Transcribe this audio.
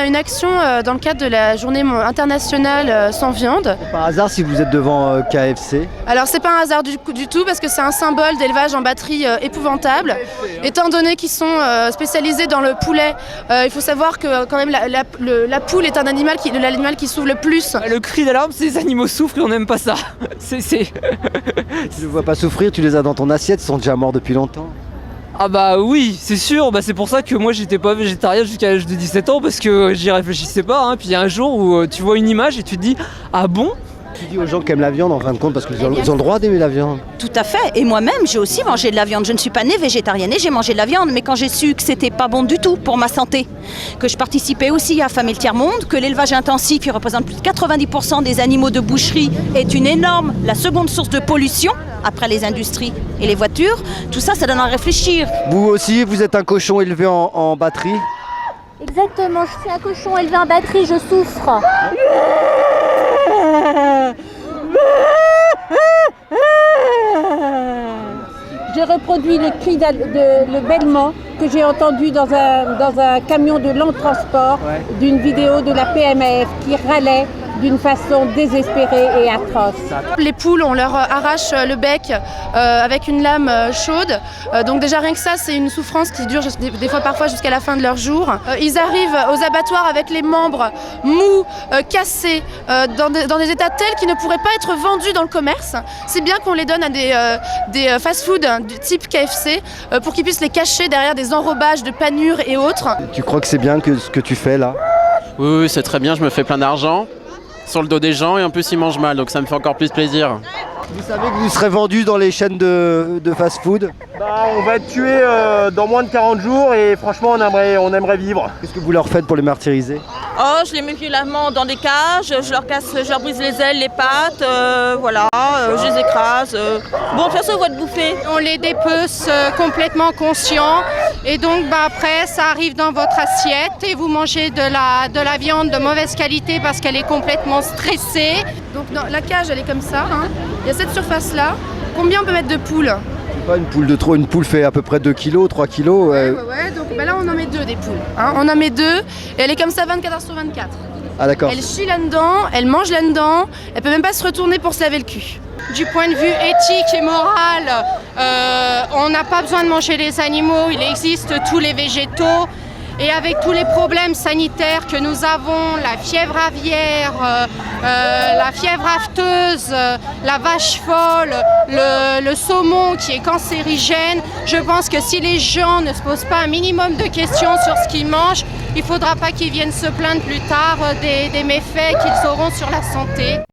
une action dans le cadre de la journée internationale sans viande. Par hasard, si vous êtes devant KFC. Alors c'est pas un hasard du tout parce que c'est un symbole d'élevage en batterie épouvantable. Étant donné qu'ils sont spécialisés dans le poulet, il faut savoir que quand même la poule est l'animal qui souffre le plus. Le cri d'alarme, c'est les animaux souffrent et on n'aime pas ça. Tu ne les vois pas souffrir, tu les as dans ton assiette, ils sont déjà morts depuis longtemps. Ah bah oui, c'est sûr, c'est pour ça que moi j'étais pas végétarien jusqu'à l'âge de 17 ans parce que j'y réfléchissais pas, hein. Puis il y a un jour où tu vois une image et tu te dis « Ah bon ?» Tu dis aux gens qui aiment la viande en fin de compte parce qu'ils ont le droit d'aimer la viande. Tout à fait, et moi-même j'ai aussi mangé de la viande. Je ne suis pas née végétarienne et j'ai mangé de la viande, mais quand j'ai su que c'était pas bon du tout pour ma santé, que je participais aussi à Affamés le tiers-monde, que l'élevage intensif qui représente plus de 90% des animaux de boucherie est la seconde source de pollution après les industries et les voitures, tout ça, ça donne à réfléchir. Vous aussi, vous êtes un cochon élevé en batterie? Exactement, je suis un cochon élevé en batterie, je souffre. J'ai reproduit le cri le bêlement que j'ai entendu dans un camion de long transport d'une vidéo de la PMF qui râlait d'une façon désespérée et atroce. Les poules, on leur arrache le bec avec une lame chaude. Donc déjà rien que ça, c'est une souffrance qui dure des fois parfois jusqu'à la fin de leur jour. Ils arrivent aux abattoirs avec les membres mous, cassés, dans des états tels qu'ils ne pourraient pas être vendus dans le commerce. C'est bien qu'on les donne à des fast-food du type KFC pour qu'ils puissent les cacher derrière des enrobages de panures et autres. Tu crois que c'est bien ce que tu fais là? Oui, c'est très bien, je me fais plein d'argent sur le dos des gens et en plus ils mangent mal, donc ça me fait encore plus plaisir. Vous savez que vous serez vendu dans les chaînes de fast-food? On va être tué dans moins de 40 jours et franchement on aimerait vivre. Qu'est-ce que vous leur faites pour les martyriser? Oh, je les mets violemment dans des cages, je leur brise les ailes, les pattes, je les écrase. Bon, de toute façon, ils vont être bouffés. On les dépece complètement conscients et donc après ça arrive dans votre assiette et vous mangez de la viande de mauvaise qualité parce qu'elle est complètement stressée. Donc la cage elle est comme ça, hein. Il y a cette surface là. Combien on peut mettre de poules? Pas une poule de trop, une poule fait à peu près 2 kg, 3 kg. Ouais, donc là on en met 2 des poules. Hein. On en met 2 et elle est comme ça 24 heures sur 24. Ah d'accord. Elle chie là-dedans, elle mange là-dedans, elle peut même pas se retourner pour se laver le cul. Du point de vue éthique et moral, on n'a pas besoin de manger les animaux, il existe tous les végétaux. Et avec tous les problèmes sanitaires que nous avons, la fièvre aviaire, la fièvre afteuse, la vache folle, le saumon qui est cancérigène, je pense que si les gens ne se posent pas un minimum de questions sur ce qu'ils mangent, il ne faudra pas qu'ils viennent se plaindre plus tard des méfaits qu'ils auront sur la santé.